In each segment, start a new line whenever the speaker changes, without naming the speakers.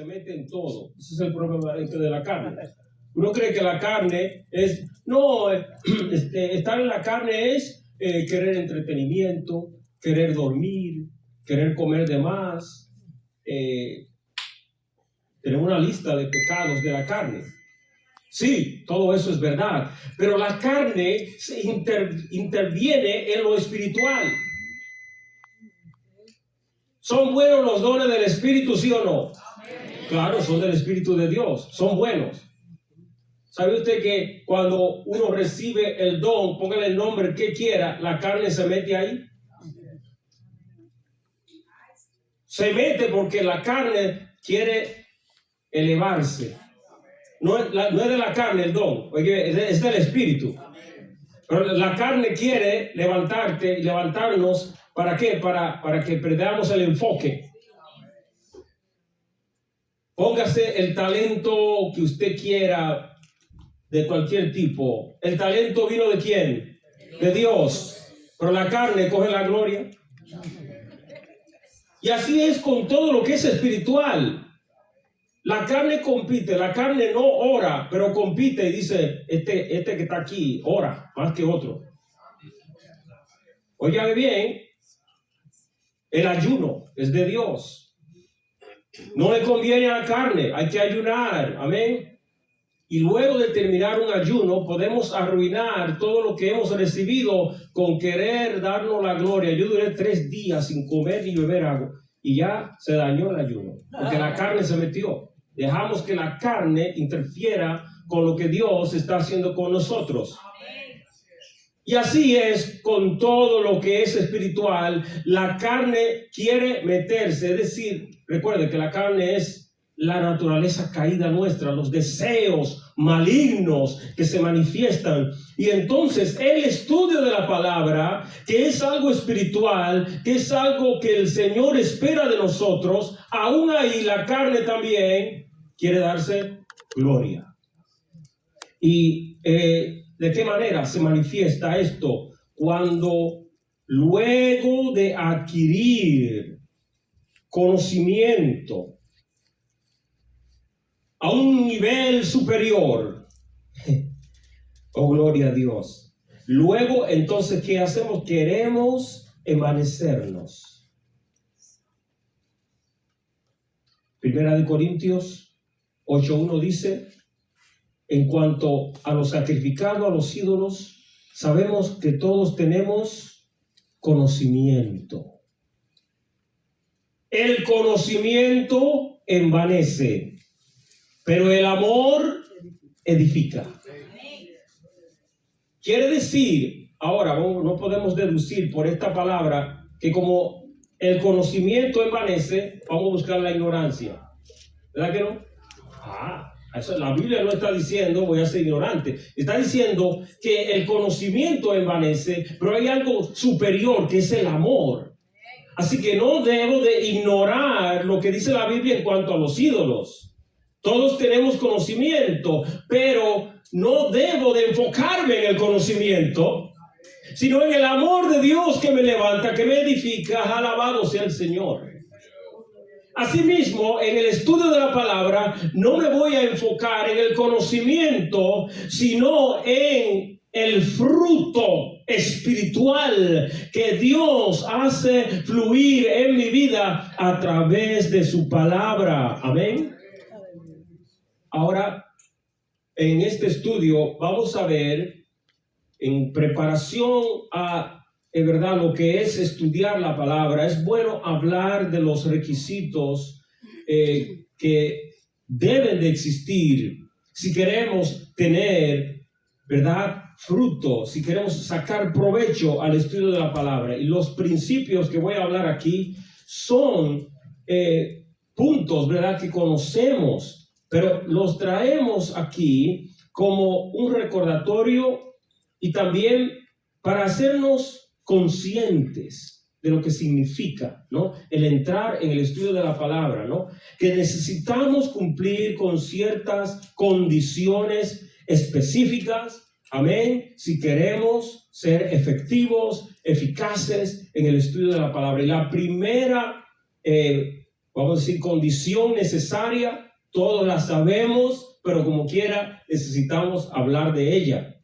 se mete en todo. Ese es el problema de la carne. Uno cree que la carne es... No, estar en la carne es querer entretenimiento, querer dormir, querer comer de más. Tenemos una lista de pecados de la carne. Sí, todo eso es verdad, pero la carne interviene en lo espiritual. ¿Son buenos los dones del Espíritu, sí o no? Claro, son del Espíritu de Dios, son buenos. ¿Sabe usted que cuando uno recibe el don, póngale el nombre que quiera, la carne se mete ahí? Se mete porque la carne quiere elevarse. No es de la carne el don, es del Espíritu. Pero la carne quiere levantarnos, ¿para qué? Para que perdamos el enfoque. Póngase el talento que usted quiera de cualquier tipo. ¿El talento vino de quién? De Dios. Pero la carne coge la gloria. Y así es con todo lo que es espiritual. La carne compite, la carne no ora, pero compite y dice, este que está aquí ora más que otro. Óigame bien, el ayuno es de Dios. No le conviene a la carne, hay que ayunar, amén. Y luego de terminar un ayuno, podemos arruinar todo lo que hemos recibido con querer darnos la gloria. Yo duré 3 días sin comer ni beber agua y ya se dañó el ayuno, porque la carne se metió. Dejamos que la carne interfiera con lo que Dios está haciendo con nosotros. Y así es con todo lo que es espiritual. La carne quiere meterse, es decir, recuerde que la carne es la naturaleza caída nuestra, los deseos malignos que se manifiestan. Y entonces el estudio de la palabra, que es algo espiritual, que es algo que el Señor espera de nosotros, aún ahí la carne también quiere darse gloria. Y ¿de qué manera se manifiesta esto? Cuando luego de adquirir conocimiento a un nivel superior, oh gloria a Dios, luego entonces ¿qué hacemos? Queremos envanecernos. Primera de Corintios 8:1 dice, en cuanto a lo sacrificado a los ídolos, sabemos que todos tenemos conocimiento. El conocimiento envanece, pero el amor edifica. Quiere decir, ahora no podemos deducir por esta palabra que como el conocimiento envanece, vamos a buscar la ignorancia. ¿Verdad que no? Eso, la Biblia no está diciendo voy a ser ignorante. Está diciendo que el conocimiento envanece, pero hay algo superior que es el amor. Así que no debo de ignorar lo que dice la Biblia en cuanto a los ídolos. Todos tenemos conocimiento, pero no debo de enfocarme en el conocimiento, sino en el amor de Dios que me levanta, que me edifica. Alabado sea el Señor. Asimismo, en el estudio de la palabra, no me voy a enfocar en el conocimiento, sino en el fruto espiritual que Dios hace fluir en mi vida a través de su palabra. Amén. Ahora, en este estudio vamos a ver, en preparación a en verdad lo que es estudiar la palabra, es bueno hablar de los requisitos que deben de existir si queremos tener, ¿verdad?, fruto, si queremos sacar provecho al estudio de la palabra. Y los principios que voy a hablar aquí son puntos, ¿verdad?, que conocemos, pero los traemos aquí como un recordatorio y también para hacernos conscientes de lo que significa, ¿no?, el entrar en el estudio de la palabra, ¿no?, que necesitamos cumplir con ciertas condiciones específicas, amén, si queremos ser efectivos, eficaces en el estudio de la palabra. Y la primera, vamos a decir, condición necesaria. Todos la sabemos, pero como quiera necesitamos hablar de ella.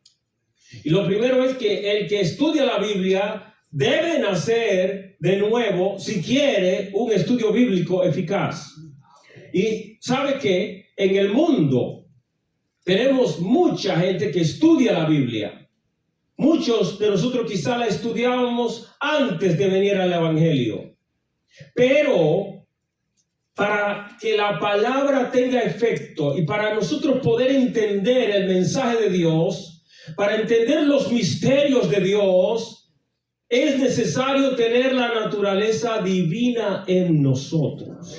Y lo primero es que el que estudia la Biblia debe nacer de nuevo si quiere un estudio bíblico eficaz. Y sabe que en el mundo tenemos mucha gente que estudia la Biblia. Muchos de nosotros quizá la estudiábamos antes de venir al Evangelio. Pero para que la palabra tenga efecto y para nosotros poder entender el mensaje de Dios, para entender los misterios de Dios, es necesario tener la naturaleza divina en nosotros.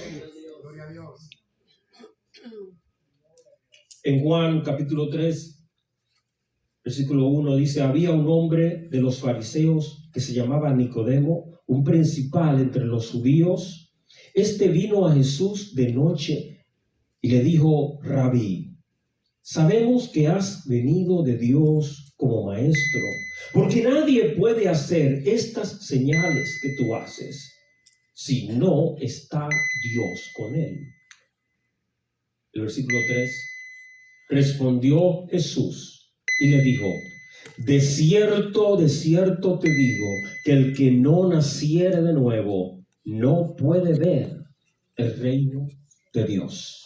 En Juan capítulo 3, versículo 1 dice: había un hombre de los fariseos que se llamaba Nicodemo, un principal entre los judíos. Este vino a Jesús de noche y le dijo: Rabí, sabemos que has venido de Dios como maestro, porque nadie puede hacer estas señales que tú haces si no está Dios con él. El versículo 3, respondió Jesús y le dijo: de cierto te digo, que el que no naciere de nuevo no puede ver el reino de Dios.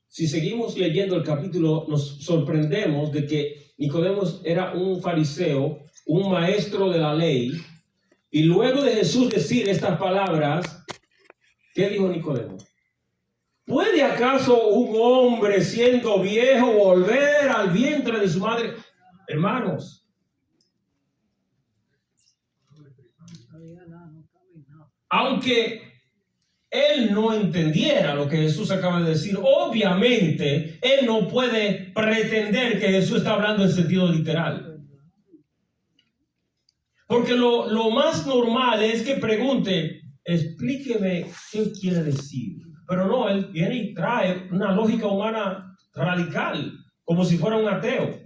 Si seguimos leyendo el capítulo, nos sorprendemos de que Nicodemo era un fariseo, un maestro de la ley, y luego de Jesús decir estas palabras, ¿qué dijo Nicodemo? ¿Puede acaso un hombre siendo viejo volver al vientre de su madre? Hermanos, aunque él no entendiera lo que Jesús acaba de decir, obviamente él no puede pretender que Jesús está hablando en sentido literal. Porque lo más normal es que pregunte: explíqueme qué quiere decir. Pero no, él viene y trae una lógica humana radical, como si fuera un ateo.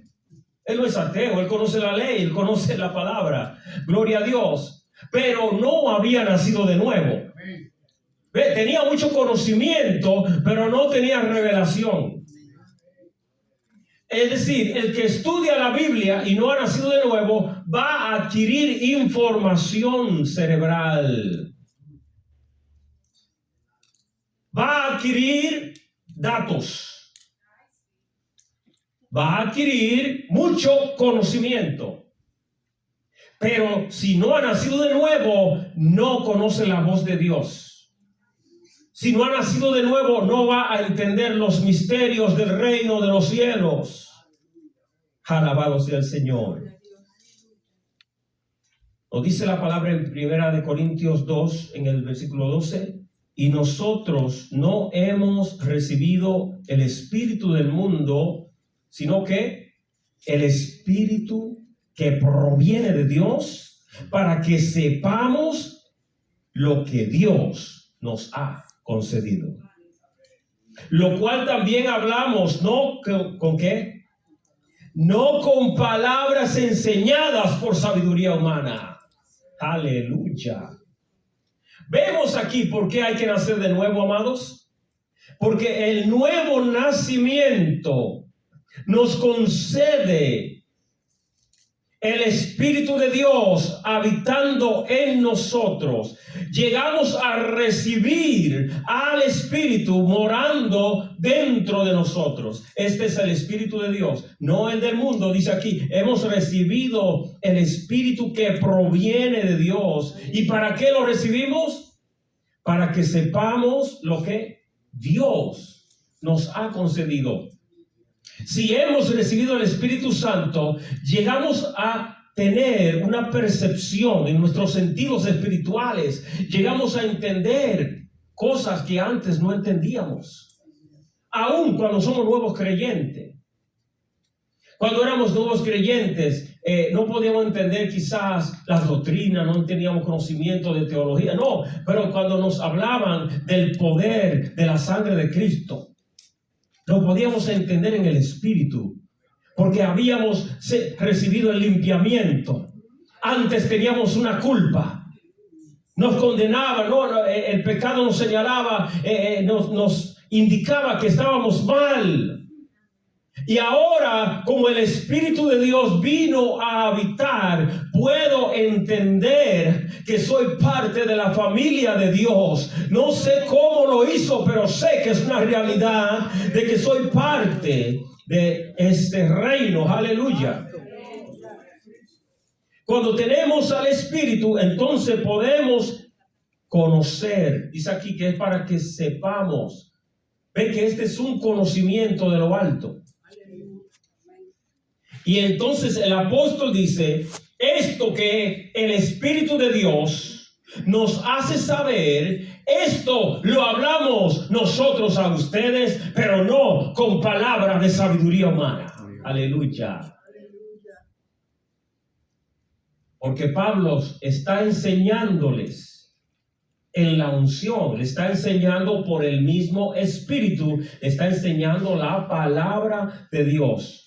Él no es ateo, él conoce la ley, él conoce la palabra. Gloria a Dios. Pero no había nacido de nuevo. Tenía mucho conocimiento, pero no tenía revelación. Es decir, el que estudia la Biblia y no ha nacido de nuevo va a adquirir información cerebral. Va a adquirir datos. Va a adquirir mucho conocimiento. Pero si no ha nacido de nuevo, no conoce la voz de Dios. Si no ha nacido de nuevo, no va a entender los misterios del reino de los cielos. Alabado sea el Señor. Nos dice la palabra en 1 Corintios 2, en el versículo 12. Y nosotros no hemos recibido el espíritu del mundo, sino que el espíritu que proviene de Dios, para que sepamos lo que Dios nos ha concedido. Lo cual también hablamos, ¿no? ¿Con qué? No con palabras enseñadas por sabiduría humana. Aleluya. Vemos aquí por qué hay que nacer de nuevo, amados. Porque el nuevo nacimiento nos concede el Espíritu de Dios habitando en nosotros. Llegamos a recibir al Espíritu morando dentro de nosotros. Este es el Espíritu de Dios, no el del mundo. Dice aquí, hemos recibido el Espíritu que proviene de Dios. ¿Y para qué lo recibimos? Para que sepamos lo que Dios nos ha concedido. Si hemos recibido el Espíritu Santo, llegamos a tener una percepción en nuestros sentidos espirituales. Llegamos a entender cosas que antes no entendíamos. Aún cuando somos nuevos creyentes. Cuando éramos nuevos creyentes, no podíamos entender quizás las doctrinas, no teníamos conocimiento de teología, no. Pero cuando nos hablaban del poder de la sangre de Cristo, lo podíamos entender en el Espíritu, porque habíamos recibido el limpiamiento. Antes teníamos una culpa nos condenaba, no, el pecado nos señalaba, nos indicaba que estábamos mal. Y ahora, como el Espíritu de Dios vino a habitar, puedo entender que soy parte de la familia de Dios. No sé cómo lo hizo, pero sé que es una realidad de que soy parte de este reino. Aleluya. Cuando tenemos al Espíritu, entonces podemos conocer. Dice aquí que es para que sepamos. Ve que este es un conocimiento de lo alto. Y entonces el apóstol dice, esto que el Espíritu de Dios nos hace saber, esto lo hablamos nosotros a ustedes, pero no con palabras de sabiduría humana. Aleluya. Porque Pablo está enseñándoles en la unción, le está enseñando por el mismo Espíritu, le está enseñando la palabra de Dios.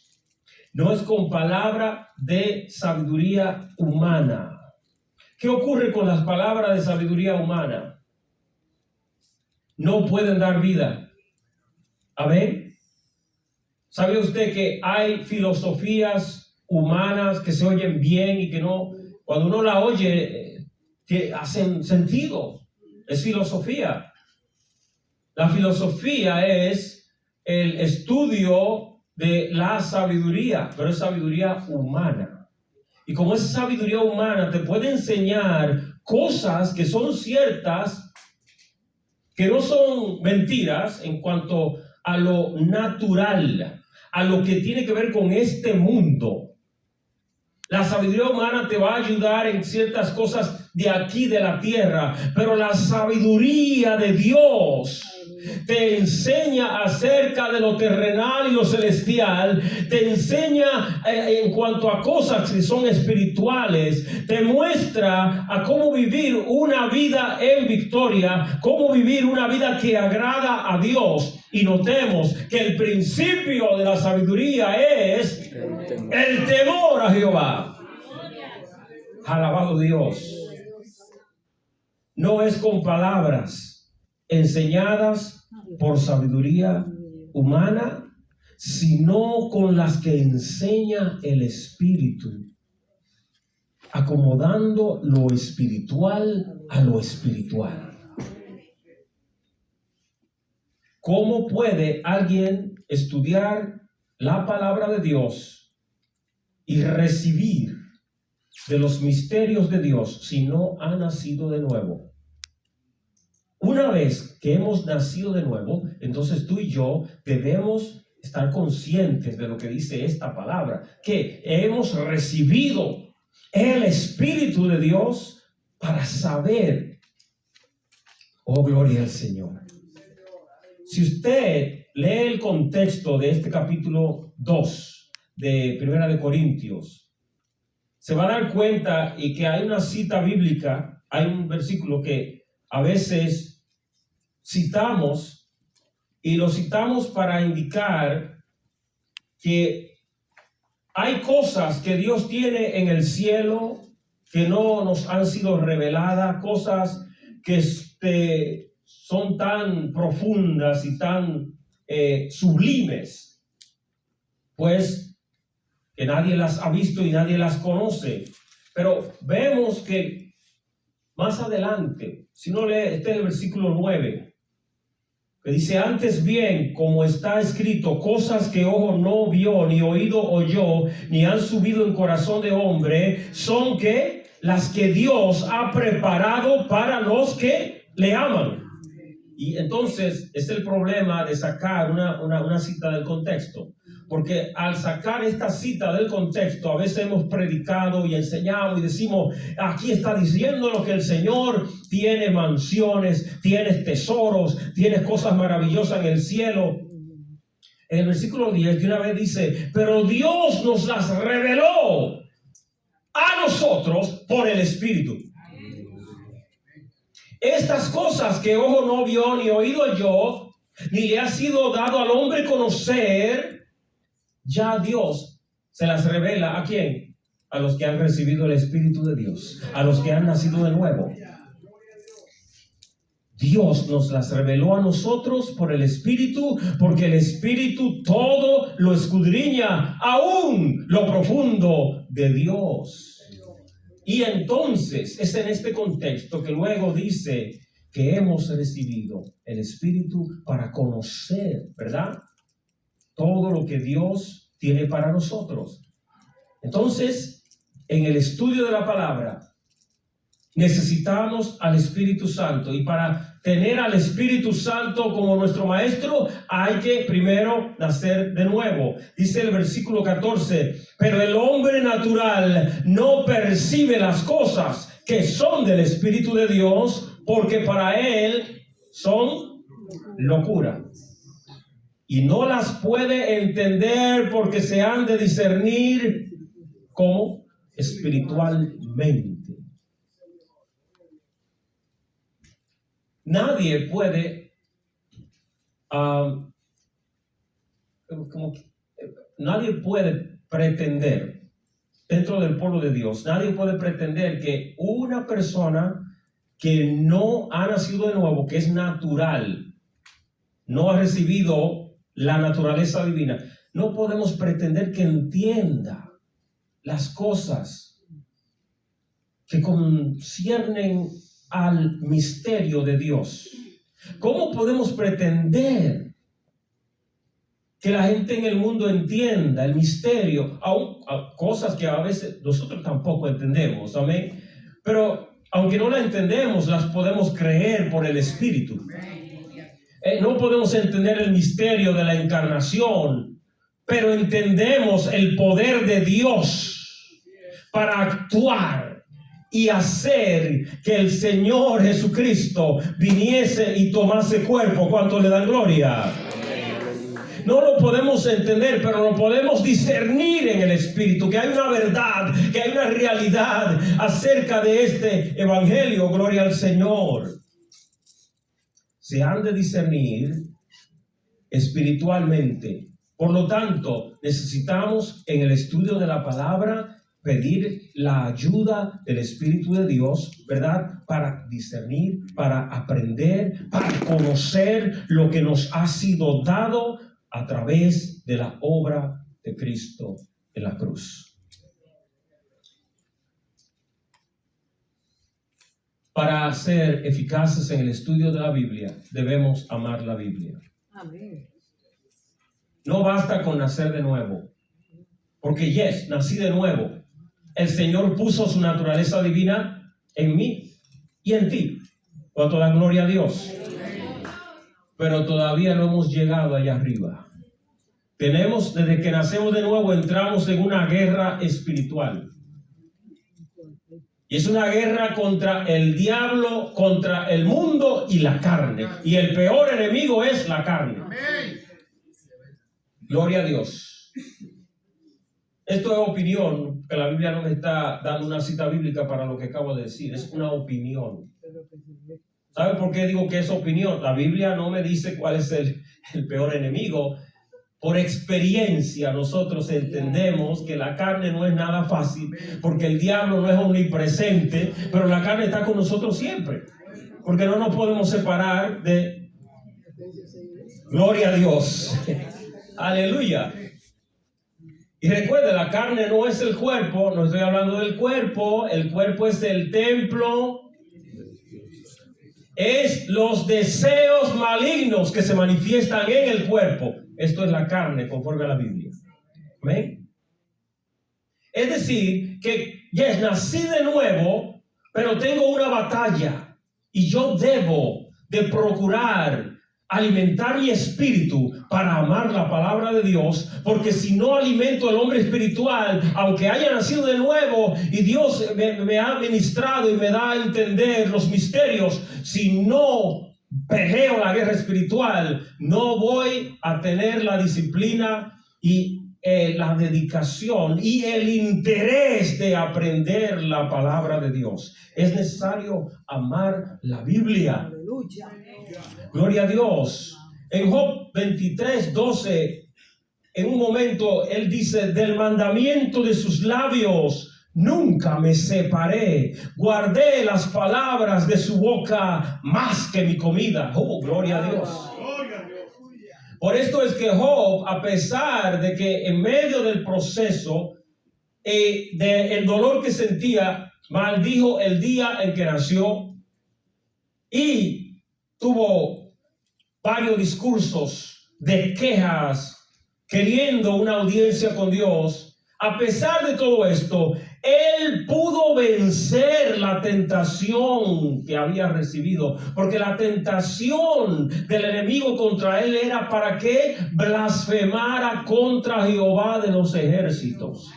No es con palabra de sabiduría humana. ¿Qué ocurre con las palabras de sabiduría humana? No pueden dar vida. ¿Amén? ¿Sabe usted que hay filosofías humanas que se oyen bien y que no, cuando uno la oye, que hacen sentido? Es filosofía. La filosofía es el estudio de la sabiduría, pero es sabiduría humana. Y como es sabiduría humana, te puede enseñar cosas que son ciertas, que no son mentiras en cuanto a lo natural, a lo que tiene que ver con este mundo. La sabiduría humana te va a ayudar en ciertas cosas de aquí, de la tierra, pero la sabiduría de Dios te enseña acerca de lo terrenal y lo celestial, te enseña en cuanto a cosas que son espirituales, te muestra a cómo vivir una vida en victoria, cómo vivir una vida que agrada a Dios. Y notemos que el principio de la sabiduría es el temor a Jehová. Alabado Dios. No es con palabras enseñadas por sabiduría humana, sino con las que enseña el Espíritu, acomodando lo espiritual a lo espiritual. ¿Cómo puede alguien estudiar la palabra de Dios y recibir de los misterios de Dios si no ha nacido de nuevo? Una vez que hemos nacido de nuevo, entonces tú y yo debemos estar conscientes de lo que dice esta palabra, que hemos recibido el Espíritu de Dios para saber. Oh, gloria al Señor. Si usted lee el contexto de este capítulo 2 de Primera de Corintios, se va a dar cuenta y que hay una cita bíblica, hay un versículo que a veces citamos, y lo citamos para indicar que hay cosas que Dios tiene en el cielo que no nos han sido reveladas, cosas que son tan profundas y tan sublimes, pues que nadie las ha visto y nadie las conoce. Pero vemos que más adelante, si no lee, este es el versículo 9, que dice: antes bien, como está escrito, cosas que ojo no vio, ni oído oyó, ni han subido en corazón de hombre, son que las que Dios ha preparado para los que le aman. Y entonces es el problema de sacar una cita del contexto. Porque al sacar esta cita del contexto, a veces hemos predicado y enseñado y decimos: aquí está diciendo lo que el Señor tiene mansiones, tienes tesoros, tienes cosas maravillosas en el cielo. En el versículo 10 de una vez dice: pero Dios nos las reveló a nosotros por el Espíritu. Estas cosas que ojo no vio, ni oído yo, ni le ha sido dado al hombre conocer, ya Dios se las revela. ¿A quién? A los que han recibido el Espíritu de Dios, a los que han nacido de nuevo. Dios nos las reveló a nosotros por el Espíritu, porque el Espíritu todo lo escudriña, aún lo profundo de Dios. Y entonces es en este contexto que luego dice que hemos recibido el Espíritu para conocer, ¿verdad?, todo lo que Dios tiene para nosotros. Entonces, en el estudio de la palabra, necesitamos al Espíritu Santo, y para tener al Espíritu Santo como nuestro maestro hay que primero nacer de nuevo. Dice el versículo 14: pero el hombre natural no percibe las cosas que son del Espíritu de Dios, porque para él son locura, y no las puede entender, porque se han de discernir como espiritualmente. Nadie puede, nadie puede pretender, dentro del pueblo de Dios, nadie puede pretender que una persona que no ha nacido de nuevo, que es natural, no ha recibido la naturaleza divina, no podemos pretender que entienda las cosas que conciernen al misterio de Dios. ¿Cómo podemos pretender que la gente en el mundo entienda el misterio, aún cosas que a veces nosotros tampoco entendemos? Amén. Pero aunque no la entendemos, las podemos creer por el Espíritu. No podemos entender el misterio de la encarnación, pero entendemos el poder de Dios para actuar y hacer que el Señor Jesucristo viniese y tomase cuerpo. ¿Cuánto le dan gloria? No lo podemos entender, pero lo podemos discernir en el Espíritu, que hay una verdad, que hay una realidad acerca de este evangelio. Gloria al Señor. Se han de discernir espiritualmente. Por lo tanto, necesitamos en el estudio de la palabra pedir la ayuda del Espíritu de Dios, ¿verdad?, para discernir, para aprender, para conocer lo que nos ha sido dado a través de la obra de Cristo en la cruz. Para ser eficaces en el estudio de la Biblia, debemos amar la Biblia. Amén. No basta con nacer de nuevo, porque nací de nuevo. El Señor puso su naturaleza divina en mí y en ti. ¿Cuánto da gloria a Dios? Pero todavía no hemos llegado allá arriba. Desde que nacemos de nuevo, entramos en una guerra espiritual. Y es una guerra contra el diablo, contra el mundo y la carne. Y el peor enemigo es la carne. Gloria a Dios. Esto es opinión, que la Biblia no me está dando una cita bíblica para lo que acabo de decir. Es una opinión. ¿Sabe por qué digo que es opinión? La Biblia no me dice cuál es el peor enemigo. Por experiencia nosotros entendemos que la carne no es nada fácil, porque el diablo no es omnipresente, pero la carne está con nosotros siempre, porque no nos podemos separar de... Gloria a Dios. Aleluya. Y recuerde, la carne no es el cuerpo, no estoy hablando del cuerpo, el cuerpo es el templo, es los deseos malignos que se manifiestan en el cuerpo. Esto es la carne, conforme a la Biblia. ¿Amén? Es decir, que nací de nuevo, pero tengo una batalla, y yo debo de procurar alimentar mi espíritu para amar la palabra de Dios, porque si no alimento al hombre espiritual, aunque haya nacido de nuevo y Dios me ha ministrado y me da a entender los misterios, si no peleo la guerra espiritual, no voy a tener la disciplina y la dedicación y el interés de aprender la palabra de Dios. Es necesario amar la Biblia. Aleluya. Gloria a Dios. En Job 23:12, en un momento él dice: del mandamiento de sus labios nunca me separé. Guardé las palabras de su boca más que mi comida. Oh, gloria a Dios. Por esto es que Job, a pesar de que en medio del proceso, del dolor que sentía, maldijo el día en que nació y tuvo varios discursos de quejas, queriendo una audiencia con Dios. A pesar de todo esto, él pudo vencer la tentación que había recibido, porque la tentación del enemigo contra él era para que blasfemara contra Jehová de los ejércitos.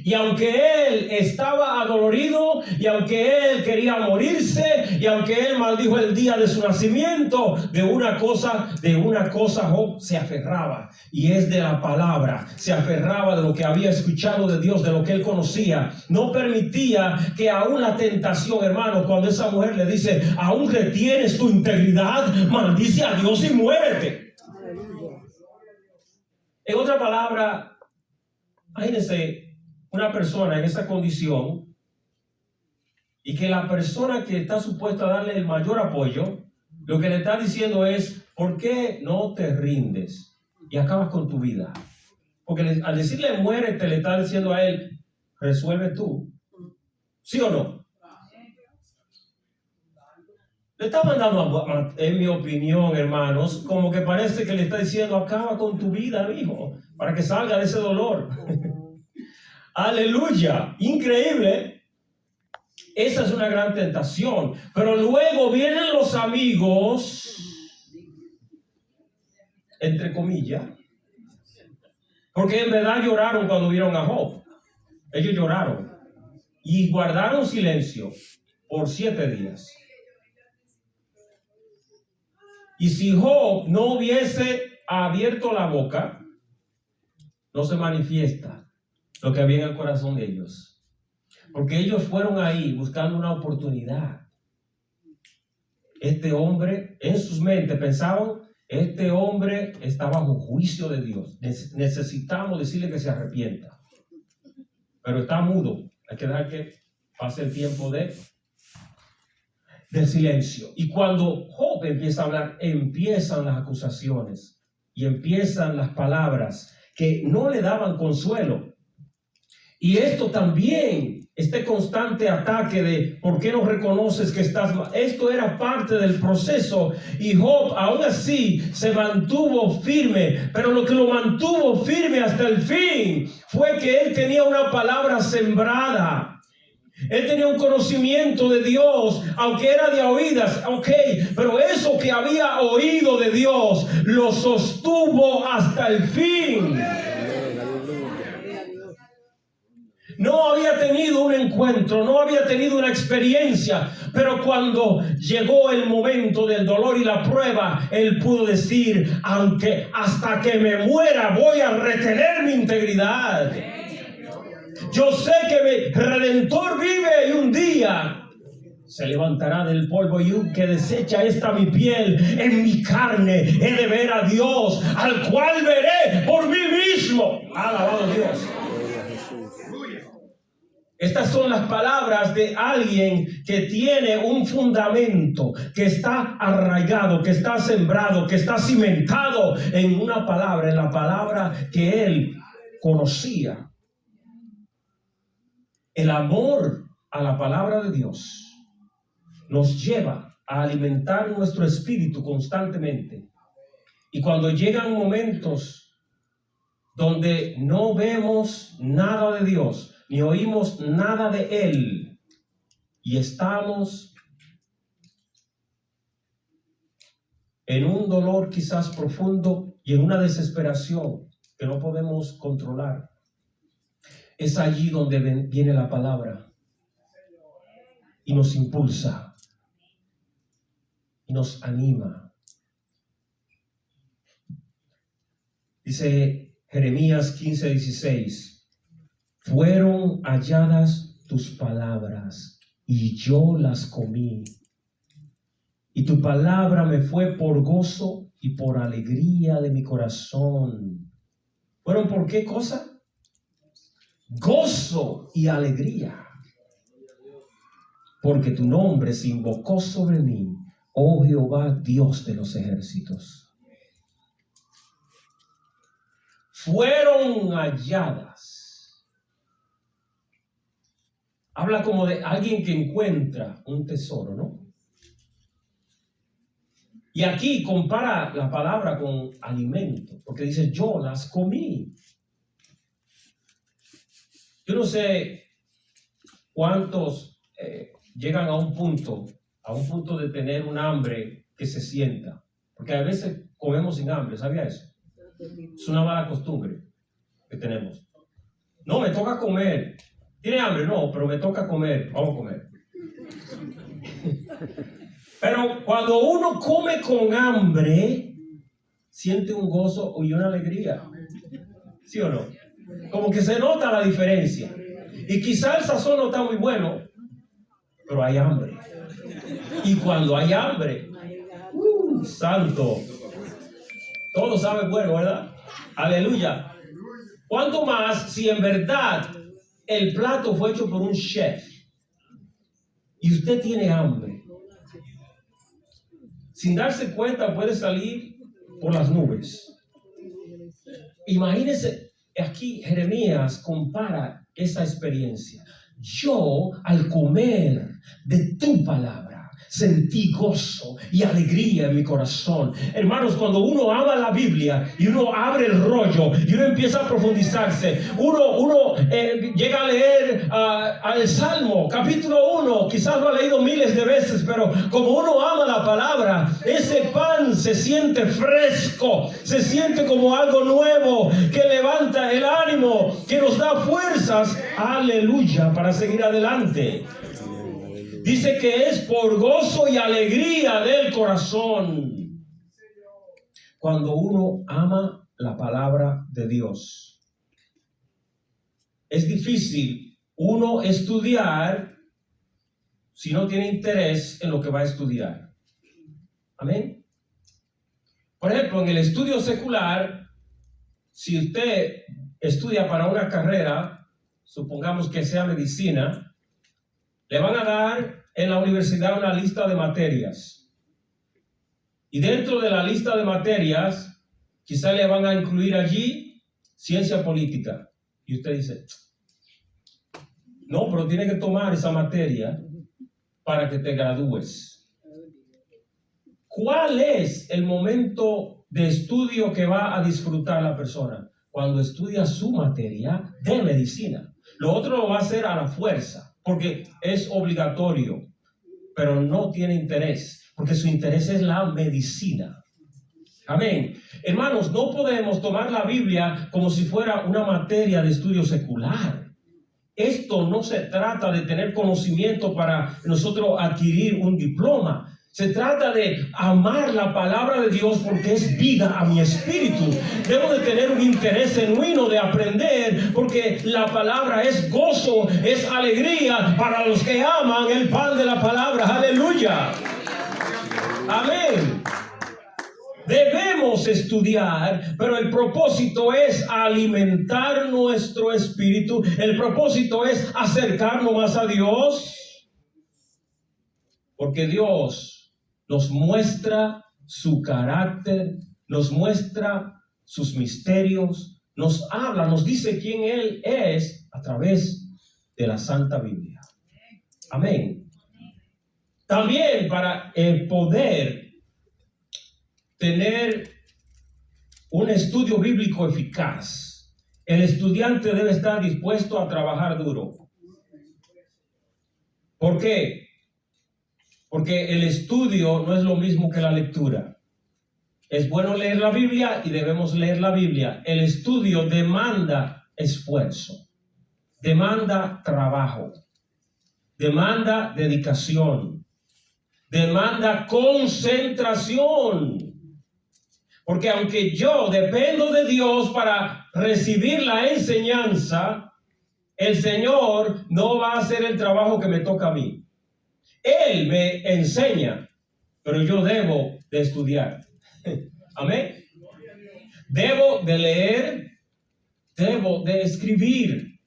Y aunque él estaba adolorido, y aunque él quería morirse, y aunque él maldijo el día de su nacimiento, de una cosa Job se aferraba, y es de la palabra. Se aferraba de lo que había escuchado de Dios, de lo que él conocía. No permitía que aún la tentación, hermano, cuando esa mujer le dice, aún retienes tu integridad, maldice a Dios y muérete. En otra palabra, imagínense una persona en esa condición y que la persona que está supuesta a darle el mayor apoyo, lo que le está diciendo es, ¿por qué no te rindes y acabas con tu vida? Porque al decirle muérete, le está diciendo a él, resuelve tú. ¿Sí o no? Le está mandando, en mi opinión, hermanos, como que parece que le está diciendo, acaba con tu vida, hijo, para que salga de ese dolor. Aleluya, increíble. Esa es una gran tentación. Pero luego vienen los amigos, entre comillas, porque en verdad lloraron cuando vieron a Job. Ellos lloraron y guardaron silencio por 7 días. Y si Job no hubiese abierto la boca, no se manifiesta lo que había en el corazón de ellos. Porque ellos fueron ahí buscando una oportunidad. Este hombre, en sus mentes pensaban, este hombre está bajo juicio de Dios. Necesitamos decirle que se arrepienta. Pero está mudo. Hay que dejar que pase el tiempo del silencio. Y cuando Job empieza a hablar, empiezan las acusaciones y empiezan las palabras que no le daban consuelo. Y esto también, este constante ataque de ¿por qué no reconoces que estás mal? Esto era parte del proceso. Y Job aún así se mantuvo firme. Pero lo que lo mantuvo firme hasta el fin fue que él tenía una palabra sembrada. Él tenía un conocimiento de Dios, aunque era de oídas, pero eso que había oído de Dios lo sostuvo hasta el fin. No había tenido un encuentro, no había tenido una experiencia, pero cuando llegó el momento del dolor y la prueba, él pudo decir, aunque hasta que me muera voy a retener mi integridad. Yo sé que mi Redentor vive y un día se levantará del polvo, y un que desecha esta mi piel, en mi carne he de ver a Dios, al cual veré por mí mismo. Alabado Dios. Estas son las palabras de alguien que tiene un fundamento, que está arraigado, que está sembrado, que está cimentado en una palabra, en la palabra que él conocía. El amor a la palabra de Dios nos lleva a alimentar nuestro espíritu constantemente. Y cuando llegan momentos donde no vemos nada de Dios, ni oímos nada de Él, y estamos en un dolor quizás profundo y en una desesperación que no podemos controlar, es allí donde viene la palabra y nos impulsa y nos anima. Dice Jeremías 15:16, fueron halladas tus palabras y yo las comí, y tu palabra me fue por gozo y por alegría de mi corazón. ¿Fueron por qué cosa? gozo y alegría, porque tu nombre se invocó sobre mí, oh Jehová, Dios de los ejércitos. Fueron halladas. Habla como de alguien que encuentra un tesoro, ¿no? Y aquí compara la palabra con alimento, porque dice, yo las comí. Yo no sé cuántos llegan a un punto de tener un hambre que se sienta, porque a veces comemos sin hambre, ¿sabía eso? Es una mala costumbre que tenemos. No, me toca comer. ¿Tiene hambre? No, pero me toca comer. Vamos a comer. Pero cuando uno come con hambre, siente un gozo y una alegría. ¿Sí o no? Como que se nota la diferencia. Y quizá el sazón no está muy bueno, pero hay hambre. Y cuando hay hambre, santo, todo sabe bueno, ¿verdad? Aleluya. ¿Cuánto más si en verdad el plato fue hecho por un chef y usted tiene hambre? Sin darse cuenta puede salir por las nubes. Imagínense, aquí Jeremías compara esa experiencia. Yo al comer de tu palabra sentí gozo y alegría en mi corazón. Hermanos, cuando uno ama la Biblia y uno abre el rollo y uno empieza a profundizarse, uno llega a leer al Salmo, capítulo 1, quizás lo ha leído miles de veces, pero como uno ama la palabra, ese pan se siente fresco, se siente como algo nuevo, que levanta el ánimo, que nos da fuerzas, aleluya, para seguir adelante. Dice que es por gozo y alegría del corazón cuando uno ama la palabra de Dios. Es difícil uno estudiar si no tiene interés en lo que va a estudiar. Amén. Por ejemplo, en el estudio secular, si usted estudia para una carrera, supongamos que sea medicina, le van a dar en la universidad una lista de materias. Y dentro de la lista de materias, quizá le van a incluir allí ciencia política. Y usted dice, no, pero tiene que tomar esa materia para que te gradúes. ¿Cuál es el momento de estudio que va a disfrutar la persona? Cuando estudia su materia de medicina. Lo otro lo va a hacer a la fuerza, porque es obligatorio, pero no tiene interés, porque su interés es la medicina. Amén. Hermanos, no podemos tomar la Biblia como si fuera una materia de estudio secular. Esto no se trata de tener conocimiento para nosotros adquirir un diploma. Se trata de amar la palabra de Dios porque es vida a mi espíritu. Debo de tener un interés genuino de aprender porque la palabra es gozo, es alegría para los que aman el pan de la palabra. Aleluya. Amén. Debemos estudiar, pero el propósito es alimentar nuestro espíritu. El propósito es acercarnos más a Dios. Porque Dios nos muestra su carácter, nos muestra sus misterios, nos habla, nos dice quién Él es a través de la Santa Biblia. Amén. También para poder tener un estudio bíblico eficaz, el estudiante debe estar dispuesto a trabajar duro. ¿Por qué? Porque el estudio no es lo mismo que la lectura. Es bueno leer la Biblia y debemos leer la Biblia. El estudio demanda esfuerzo, demanda trabajo, demanda dedicación, demanda concentración. Porque aunque yo dependo de Dios para recibir la enseñanza, el Señor no va a hacer el trabajo que me toca a mí. Él me enseña, pero yo debo de estudiar. Amén. Debo de leer, debo de escribir.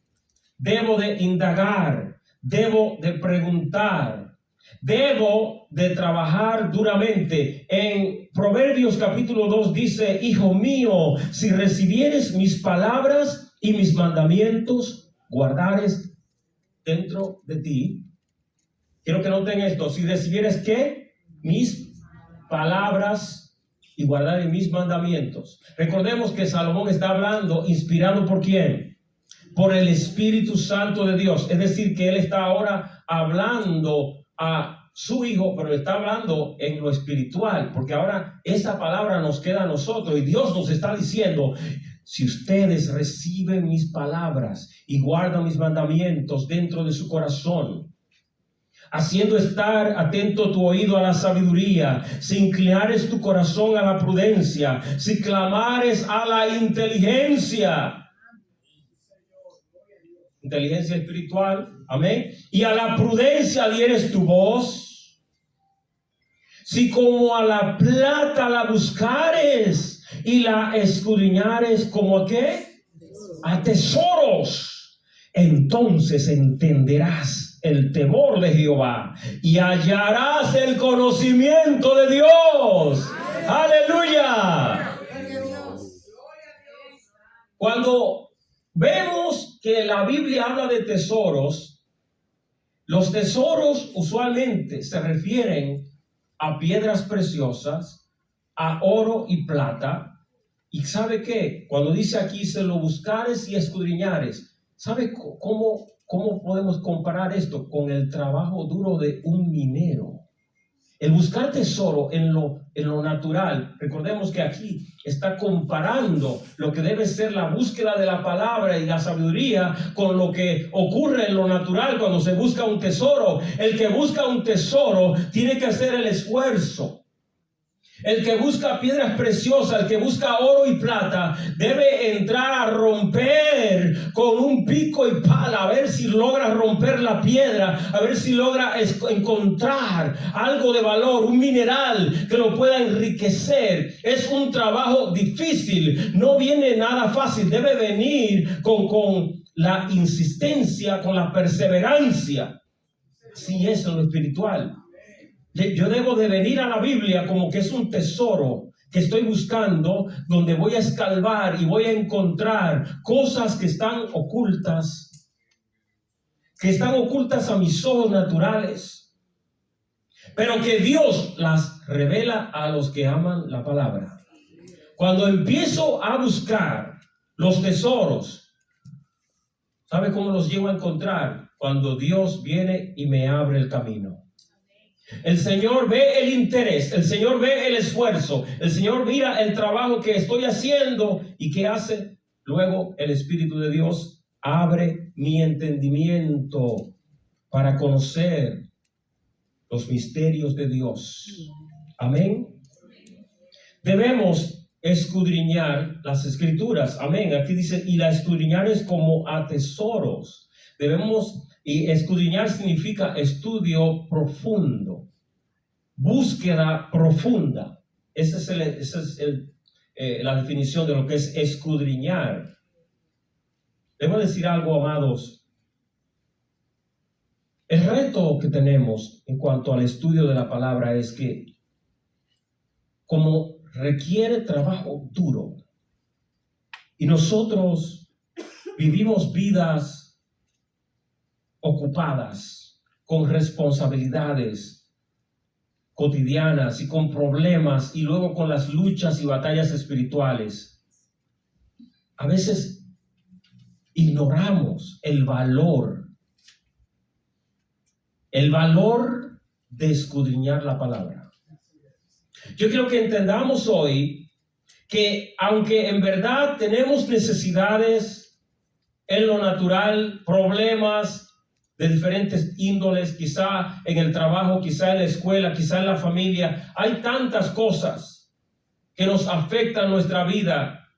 debo de indagar, debo de preguntar, debo de trabajar duramente. En Proverbios capítulo 2 dice: hijo mío, si recibieres mis palabras y mis mandamientos, guardares dentro de ti. Quiero que noten esto: si recibieres ¿qué? Mis palabras y guardares mis mandamientos. Recordemos que Salomón está hablando inspirado ¿por quién? Por el Espíritu Santo de Dios. Es decir, que él está ahora hablando a su hijo, pero está hablando en lo espiritual, porque ahora esa palabra nos queda a nosotros y Dios nos está diciendo: si ustedes reciben mis palabras y guardan mis mandamientos dentro de su corazón, haciendo estar atento tu oído a la sabiduría, si inclinares tu corazón a la prudencia, si clamares a la inteligencia espiritual, amén, y a la prudencia dieres tu voz, si como a la plata la buscares y la escudriñares como a ¿qué? A tesoros, entonces entenderás el temor de Jehová y hallarás el conocimiento de Dios. ¡Aleluya! Cuando vemos que la Biblia habla de tesoros, los tesoros usualmente se refieren a piedras preciosas, a oro y plata. ¿Y sabe qué? Cuando dice aquí, se lo buscares y escudriñares, ¿sabe cómo podemos comparar esto con el trabajo duro de un minero? El buscar tesoro en lo natural, recordemos que aquí está comparando lo que debe ser la búsqueda de la palabra y la sabiduría con lo que ocurre en lo natural cuando se busca un tesoro. El que busca un tesoro tiene que hacer el esfuerzo. El que busca piedras preciosas, el que busca oro y plata, debe entrar a romper con un pico y pala, a ver si logra romper la piedra, a ver si logra encontrar algo de valor, un mineral que lo pueda enriquecer. Es un trabajo difícil, no viene nada fácil, debe venir con la insistencia, con la perseverancia. Así es en lo espiritual. Yo debo de venir a la Biblia como que es un tesoro que estoy buscando, donde voy a escarbar y voy a encontrar cosas que están ocultas a mis ojos naturales, pero que Dios las revela a los que aman la palabra. Cuando empiezo a buscar los tesoros, ¿sabe cómo los llego a encontrar? Cuando Dios viene y me abre el camino. El Señor ve el interés, el Señor ve el esfuerzo, el Señor mira el trabajo que estoy haciendo y ¿qué hace? Luego el Espíritu de Dios abre mi entendimiento para conocer los misterios de Dios. Amén. Debemos escudriñar las Escrituras. Amén. Aquí dice, y la escudriñar es como a tesoros. Y escudriñar significa estudio profundo, búsqueda profunda. Esa es la definición de lo que es escudriñar. Debo decir algo, amados. El reto que tenemos en cuanto al estudio de la palabra es que, como requiere trabajo duro, y nosotros vivimos vidas ocupadas, con responsabilidades cotidianas y con problemas, y luego con las luchas y batallas espirituales, a veces ignoramos el valor de escudriñar la palabra. Yo quiero que entendamos hoy que aunque en verdad tenemos necesidades en lo natural, problemas de diferentes índoles, quizá en el trabajo, quizá en la escuela, quizá en la familia, hay tantas cosas que nos afectan nuestra vida,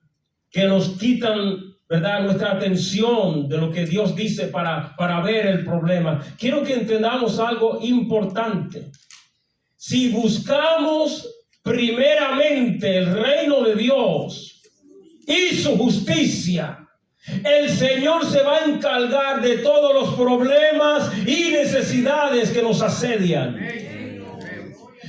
que nos quitan, ¿verdad?, nuestra atención de lo que Dios dice para ver el problema. Quiero que entendamos algo importante. Si buscamos primeramente el reino de Dios y su justicia, El Señor se va a encargar de todos los problemas y necesidades que nos asedian.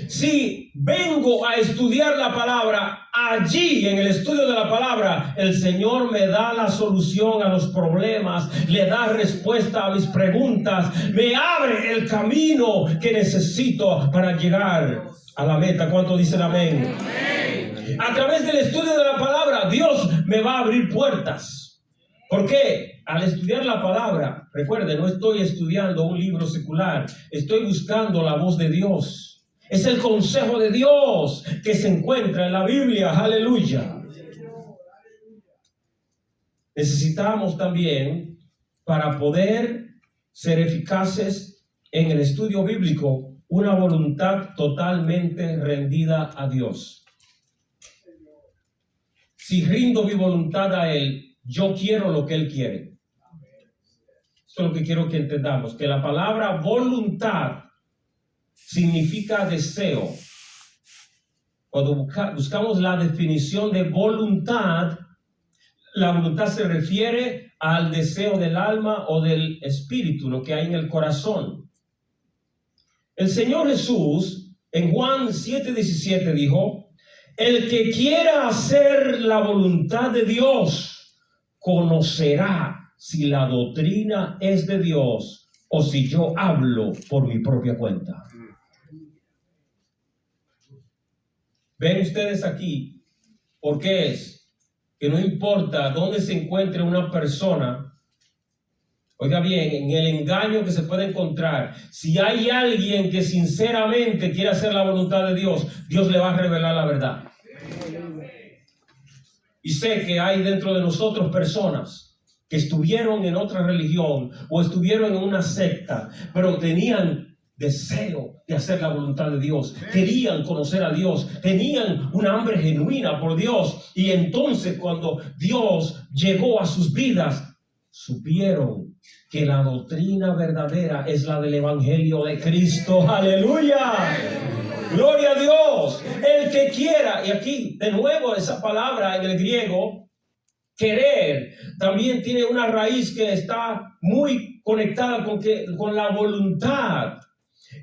Si vengo a estudiar la palabra, allí en el estudio de la palabra, el Señor me da la solución a los problemas, le da respuesta a mis preguntas, me abre el camino que necesito para llegar a la meta. ¿Cuántos dicen amén? A través del estudio de la palabra, Dios me va a abrir puertas. ¿Por qué? Al estudiar la palabra, recuerde, no estoy estudiando un libro secular, estoy buscando la voz de Dios. Es el consejo de Dios que se encuentra en la Biblia. Aleluya. Necesitamos también, para poder ser eficaces en el estudio bíblico, una voluntad totalmente rendida a Dios. Si rindo mi voluntad a Él, yo quiero lo que Él quiere. Esto es lo que quiero que entendamos, que la palabra voluntad significa deseo. Cuando buscamos la definición de voluntad, la voluntad se refiere al deseo del alma o del espíritu, lo que hay en el corazón. El Señor Jesús en Juan 7:17 dijo: el que quiera hacer la voluntad de Dios conocerá si la doctrina es de Dios o si yo hablo por mi propia cuenta. Ven ustedes aquí, ¿por qué es que no importa dónde se encuentre una persona? Oiga bien, en el engaño que se puede encontrar, si hay alguien que sinceramente quiere hacer la voluntad de Dios, Dios le va a revelar la verdad. Y sé que hay dentro de nosotros personas que estuvieron en otra religión o estuvieron en una secta, pero tenían deseo de hacer la voluntad de Dios, querían conocer a Dios, tenían una hambre genuina por Dios, y entonces cuando Dios llegó a sus vidas, supieron que la doctrina verdadera es la del Evangelio de Cristo. ¡Aleluya! ¡Gloria a Dios! El que quiera, y aquí de nuevo esa palabra en el griego, querer, también tiene una raíz que está muy conectada con la voluntad.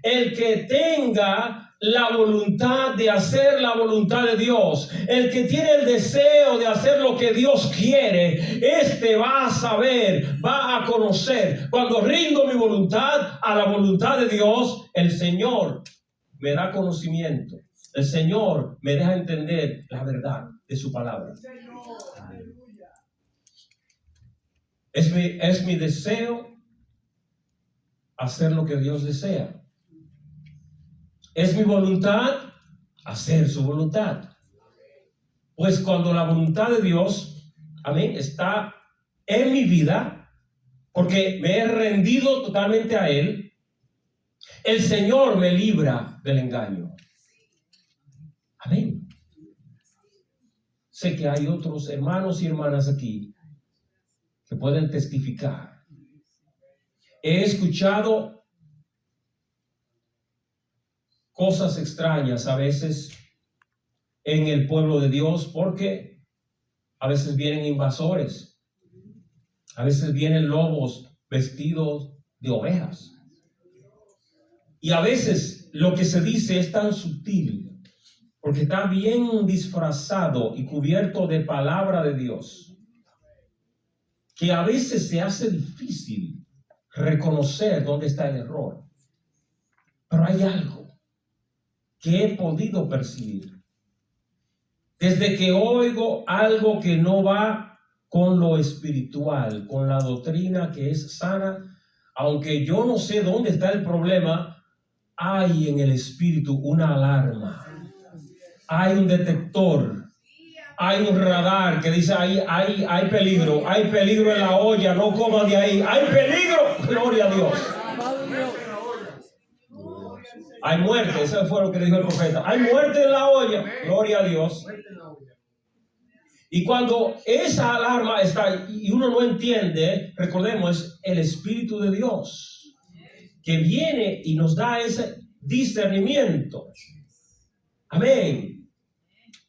El que tenga la voluntad de hacer la voluntad de Dios, el que tiene el deseo de hacer lo que Dios quiere, este va a saber, va a conocer. Cuando rindo mi voluntad a la voluntad de Dios, el Señor me da conocimiento. El Señor me deja entender la verdad de su palabra. Es mi deseo hacer lo que Dios desea. Es mi voluntad hacer su voluntad. Pues cuando la voluntad de Dios, amén, está en mi vida, porque me he rendido totalmente a Él, el Señor me libra del engaño. Amén. Sé que hay otros hermanos y hermanas aquí que pueden testificar. He escuchado cosas extrañas a veces en el pueblo de Dios, porque a veces vienen invasores, a veces vienen lobos vestidos de ovejas, y a veces lo que se dice es tan sutil porque está bien disfrazado y cubierto de palabra de Dios, que a veces se hace difícil reconocer dónde está el error. Pero hay algo que he podido percibir. Desde que oigo algo que no va con lo espiritual, con la doctrina que es sana, aunque yo no sé dónde está el problema, hay en el espíritu una alarma, hay un detector, hay un radar que dice hay peligro en la olla, no coma de ahí, hay peligro, gloria a Dios. Hay muerte, eso fue lo que dijo el profeta. Hay muerte en la olla, gloria a Dios. Y cuando esa alarma está y uno no entiende, recordemos, es el Espíritu de Dios que viene y nos da ese discernimiento. Amén.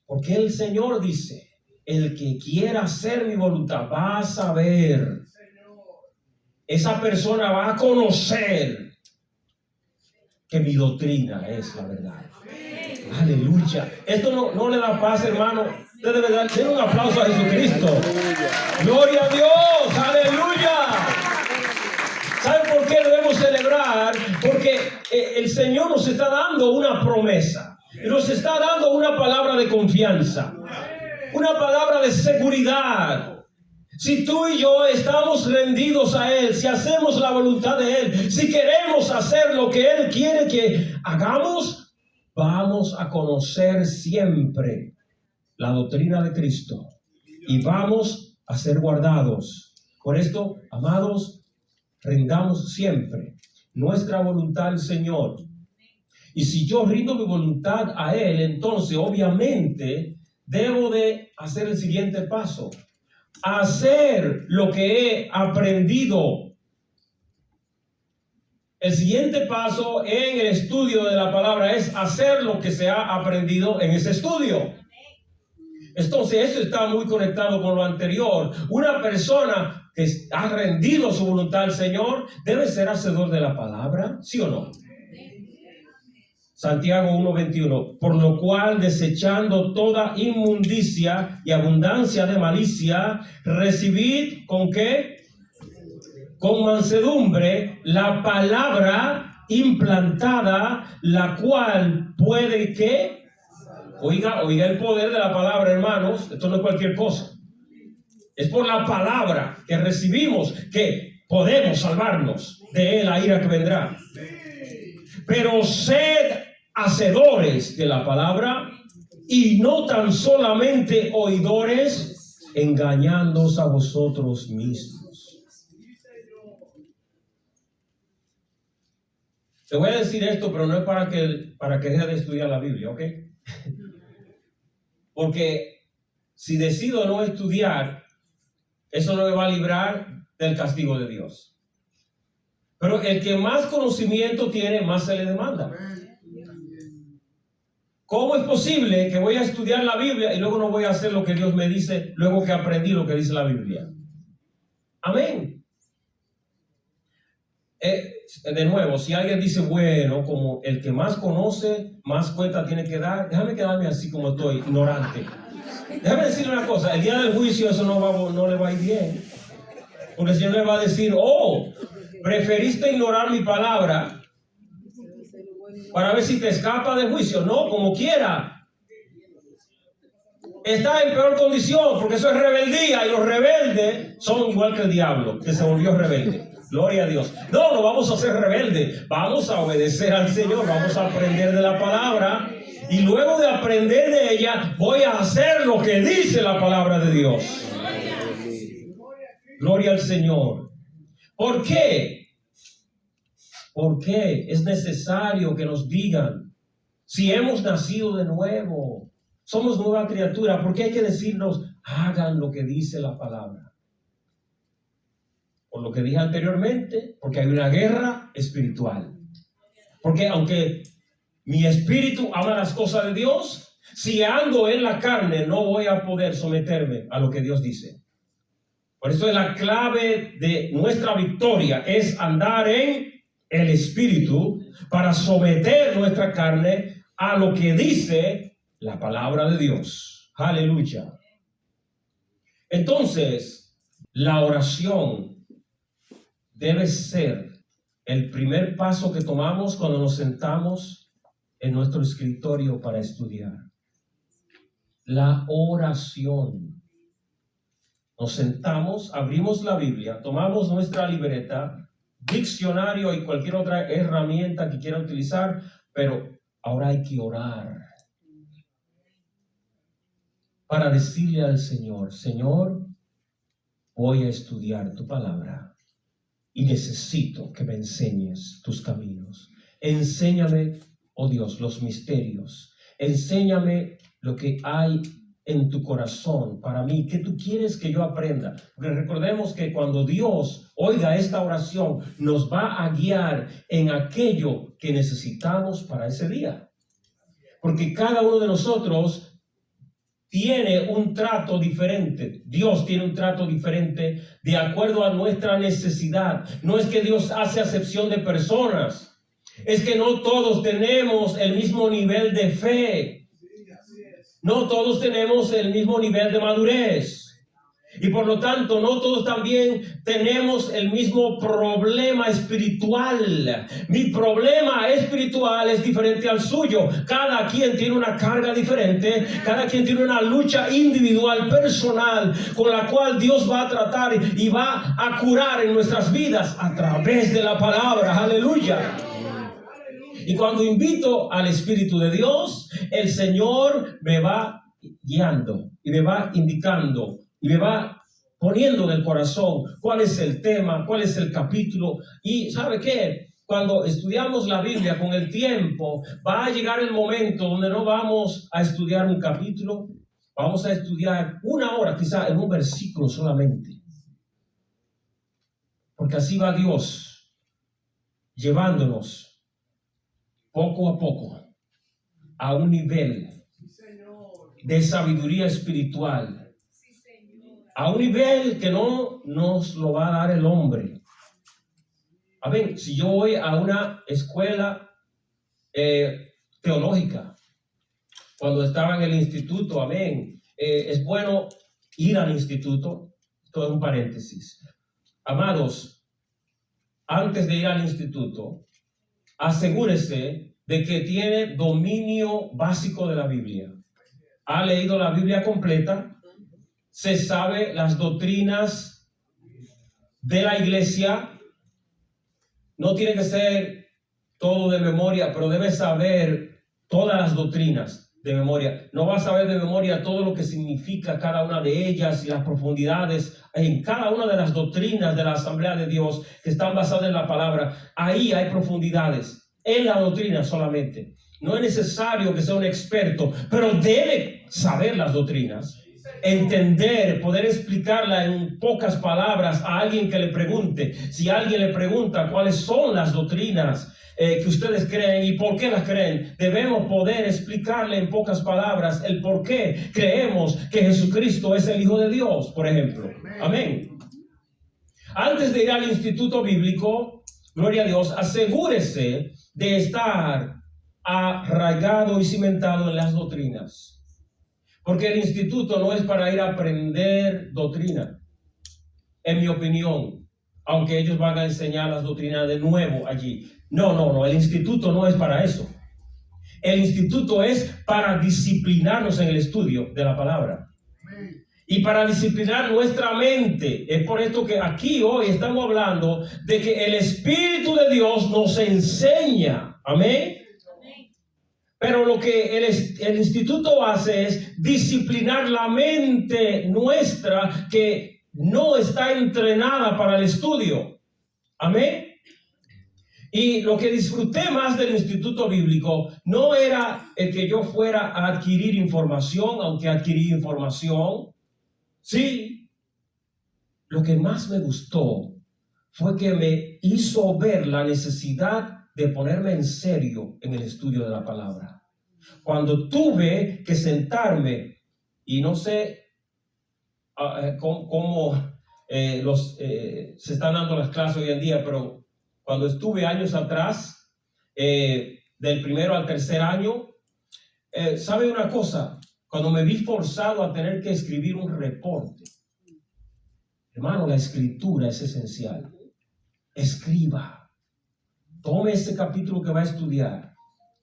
Porque el Señor dice el que quiera hacer mi voluntad va a saber. Esa persona va a conocer que mi doctrina es la verdad. Aleluya. Esto no le da paz, hermano. Usted debe darle un aplauso a Jesucristo. Gloria a Dios. Aleluya. ¿Saben por qué debemos celebrar? Porque el Señor nos está dando una promesa. Y nos está dando una palabra de confianza. Una palabra de seguridad. Si tú y yo estamos rendidos a Él, si hacemos la voluntad de Él, si queremos hacer lo que Él quiere que hagamos, vamos a conocer siempre la doctrina de Cristo y vamos a ser guardados. Por esto, amados, rendamos siempre nuestra voluntad al Señor. Y si yo rindo mi voluntad a Él, entonces obviamente debo de hacer el siguiente paso. Hacer lo que he aprendido. El siguiente paso en el estudio de la palabra es hacer lo que se ha aprendido en ese estudio. Entonces, eso está muy conectado con lo anterior. Una persona que ha rendido su voluntad al Señor debe ser hacedor de la palabra, ¿sí o no? Santiago 1:21, por lo cual desechando toda inmundicia y abundancia de malicia, recibid ¿con qué? Con mansedumbre la palabra implantada, la cual puede que, oiga el poder de la palabra, hermanos, esto no es cualquier cosa. Es por la palabra que recibimos que podemos salvarnos de la ira que vendrá. Pero sed hacedores de la palabra y no tan solamente oidores, engañándoos a vosotros mismos. Te voy a decir esto, pero no es para que dejes de estudiar la Biblia, ¿ok? Porque si decido no estudiar, eso no me va a librar del castigo de Dios. Pero el que más conocimiento tiene, más se le demanda. ¿Cómo es posible que voy a estudiar la Biblia y luego no voy a hacer lo que Dios me dice, luego que aprendí lo que dice la Biblia? Amén. De nuevo, si alguien dice, bueno, como el que más conoce, más cuenta tiene que dar, déjame quedarme así como estoy, ignorante. Déjame decirle una cosa, el día del juicio eso no le va a ir bien. Porque el Señor le va a decir, preferiste ignorar mi palabra para ver si te escapa del juicio. No, como quiera. Está en peor condición porque eso es rebeldía y los rebeldes son igual que el diablo que se volvió rebelde. Gloria a Dios. No vamos a ser rebeldes. Vamos a obedecer al Señor. Vamos a aprender de la palabra. Y luego de aprender de ella, voy a hacer lo que dice la palabra de Dios. Gloria al Señor. ¿Por qué? Porque es necesario que nos digan si hemos nacido de nuevo, somos nueva criatura. ¿Por qué hay que decirnos, hagan lo que dice la palabra? Por lo que dije anteriormente, porque hay una guerra espiritual. Porque aunque mi espíritu ama las cosas de Dios, si ando en la carne, no voy a poder someterme a lo que Dios dice. Por eso es la clave de nuestra victoria, es andar en el Espíritu para someter nuestra carne a lo que dice la palabra de Dios. Aleluya. Entonces, la oración debe ser el primer paso que tomamos cuando nos sentamos en nuestro escritorio para estudiar. La oración. Nos sentamos, abrimos la Biblia, tomamos nuestra libreta, diccionario y cualquier otra herramienta que quiera utilizar, pero ahora hay que orar para decirle al Señor, Señor, voy a estudiar tu palabra y necesito que me enseñes tus caminos. Enséñame, oh Dios, los misterios. Enséñame lo que hay en tu corazón para mí, que tú quieres que yo aprenda. Porque recordemos que cuando Dios oiga esta oración, nos va a guiar en aquello que necesitamos para ese día. Porque cada uno de nosotros tiene un trato diferente. Dios tiene un trato diferente de acuerdo a nuestra necesidad. No es que Dios hace acepción de personas. Es que no todos tenemos el mismo nivel de fe. No todos tenemos el mismo nivel de madurez. Y por lo tanto, no todos también tenemos el mismo problema espiritual. Mi problema espiritual es diferente al suyo. Cada quien tiene una carga diferente. Cada quien tiene una lucha individual, personal, con la cual Dios va a tratar y va a curar en nuestras vidas a través de la palabra. Aleluya. Y cuando invito al Espíritu de Dios, el Señor me va guiando y me va indicando y me va poniendo en el corazón cuál es el tema, cuál es el capítulo. Y ¿sabe qué? Cuando estudiamos la Biblia con el tiempo, va a llegar el momento donde no vamos a estudiar un capítulo, vamos a estudiar una hora, quizá en un versículo solamente. Porque así va Dios llevándonos poco a poco a un nivel de sabiduría espiritual, a un nivel que no nos lo va a dar el hombre. A ver, si yo voy a una escuela teológica, cuando estaba en el instituto, amén, es bueno ir al instituto. Esto es un paréntesis. Amados, antes de ir al instituto, asegúrese de que tiene dominio básico de la Biblia. Ha leído la Biblia completa, se sabe las doctrinas de la iglesia. No tiene que ser todo de memoria, pero debe saber todas las doctrinas de memoria. No va a saber de memoria todo lo que significa cada una de ellas y las profundidades en cada una de las doctrinas de la Asamblea de Dios que están basadas en la palabra. Ahí hay profundidades en la doctrina solamente. No es necesario que sea un experto, pero debe saber las doctrinas, entender, poder explicarla en pocas palabras a alguien que le pregunte. Si alguien le pregunta cuáles son las doctrinas que ustedes creen y por qué las creen, debemos poder explicarle en pocas palabras el por qué creemos que Jesucristo es el Hijo de Dios, por ejemplo. Amén. Antes de ir al instituto bíblico, gloria a Dios, asegúrese de estar arraigado y cimentado en las doctrinas. Porque el instituto no es para ir a aprender doctrina, en mi opinión, aunque ellos van a enseñar las doctrinas de nuevo allí. No, el instituto no es para eso. El instituto es para disciplinarnos en el estudio de la palabra. Y para disciplinar nuestra mente. Es por esto que aquí hoy estamos hablando de que el Espíritu de Dios nos enseña. Amén. Pero lo que el instituto hace es disciplinar la mente nuestra que no está entrenada para el estudio. Amén. Y lo que disfruté más del instituto bíblico no era el que yo fuera a adquirir información, aunque adquirí información. Sí, lo que más me gustó fue que me hizo ver la necesidad de ponerme en serio en el estudio de la palabra. Cuando tuve que sentarme, y no sé cómo se están dando las clases hoy en día, pero cuando estuve años atrás, del primero al tercer año, ¿sabe una cosa? Cuando me vi forzado a tener que escribir un reporte, hermano, la escritura es esencial. Escriba. Tome ese capítulo que va a estudiar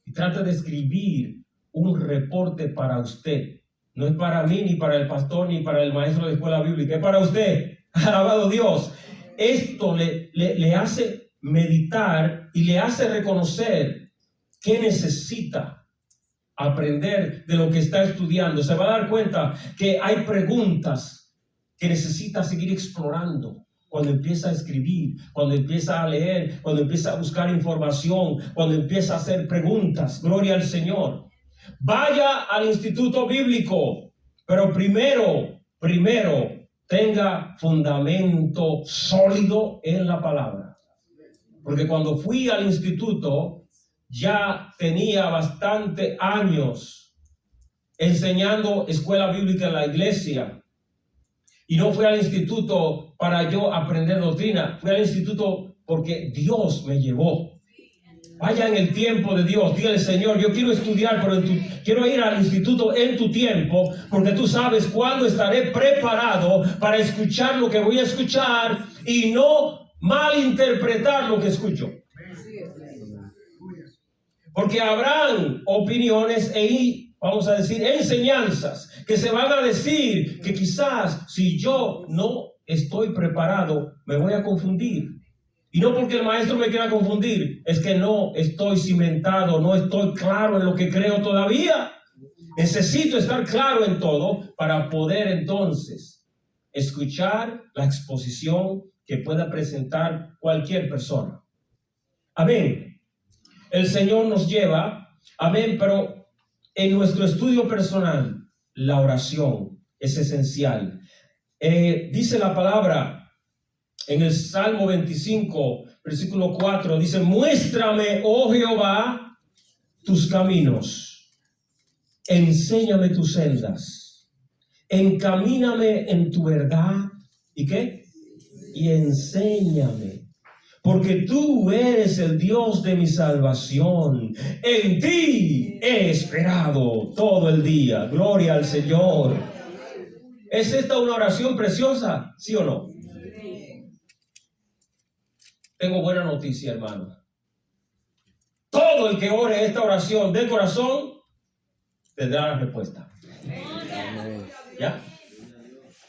y trate de escribir un reporte para usted. No es para mí, ni para el pastor, ni para el maestro de escuela bíblica. Es para usted. Alabado Dios. Esto le hace meditar y le hace reconocer qué necesita aprender de lo que está estudiando. Se va a dar cuenta que hay preguntas que necesita seguir explorando cuando empieza a escribir, cuando empieza a leer, cuando empieza a buscar información, cuando empieza a hacer preguntas. Gloria al Señor. Vaya al instituto bíblico, pero primero tenga fundamento sólido en la palabra. Porque cuando fui al instituto, ya tenía bastante años enseñando escuela bíblica en la iglesia. Y no fui al instituto para yo aprender doctrina. Fui al instituto porque Dios me llevó. Vaya en el tiempo de Dios. Dígale, Señor, yo quiero estudiar, pero quiero ir al instituto en tu tiempo, porque tú sabes cuándo estaré preparado para escuchar lo que voy a escuchar y no malinterpretar lo que escucho. Porque habrán opiniones vamos a decir, enseñanzas que se van a decir que quizás si yo no estoy preparado, me voy a confundir. Y no porque el maestro me quiera confundir, es que no estoy cimentado, no estoy claro en lo que creo todavía. Necesito estar claro en todo para poder entonces escuchar la exposición que pueda presentar cualquier persona. Amén. El Señor nos lleva, amén, pero en nuestro estudio personal, la oración es esencial. Dice la palabra en el Salmo 25, versículo 4, dice, muéstrame, oh Jehová, tus caminos, enséñame tus sendas, encamíname en tu verdad, ¿y qué? Y enséñame. Porque tú eres el Dios de mi salvación. En ti he esperado todo el día. Gloria al Señor. ¿Es esta una oración preciosa? ¿Sí o no? Tengo buena noticia, hermano. Todo el que ore esta oración de corazón tendrá la respuesta. ¿Ya?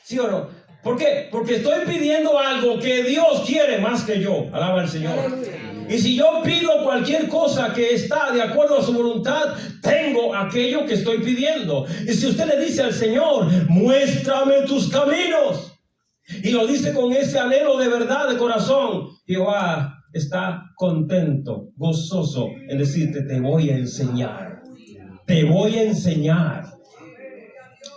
¿Sí o no? ¿Por qué? Porque estoy pidiendo algo que Dios quiere más que yo. Alaba al Señor. Y si yo pido cualquier cosa que está de acuerdo a su voluntad, tengo aquello que estoy pidiendo. Y si usted le dice al Señor, muéstrame tus caminos, y lo dice con ese anhelo de verdad, de corazón, Jehová está contento, gozoso en decirte, te voy a enseñar. Te voy a enseñar.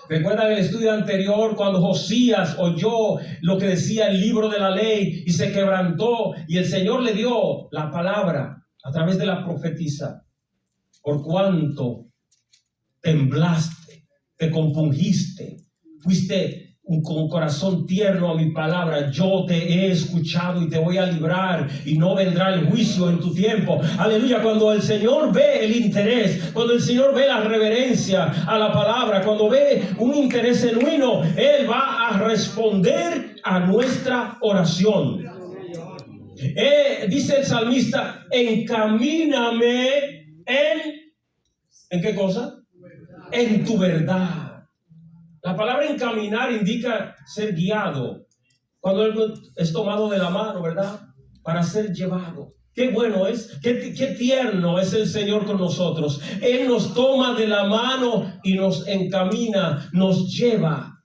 ¿Recuerdan el estudio anterior cuando Josías oyó lo que decía el libro de la ley y se quebrantó y el Señor le dio la palabra a través de la profetisa? Por cuanto temblaste, te compungiste, fuiste con corazón tierno a mi palabra, yo te he escuchado y te voy a librar y no vendrá el juicio en tu tiempo. Aleluya. Cuando el Señor ve el interés, cuando el Señor ve la reverencia a la palabra, cuando ve un interés genuino, Él va a responder a nuestra oración. Dice el salmista, encamíname ¿en qué cosa? En tu verdad. La palabra encaminar indica ser guiado. Cuando algo es tomado de la mano, ¿verdad? Para ser llevado. Qué bueno es, qué tierno es el Señor con nosotros. Él nos toma de la mano y nos encamina, nos lleva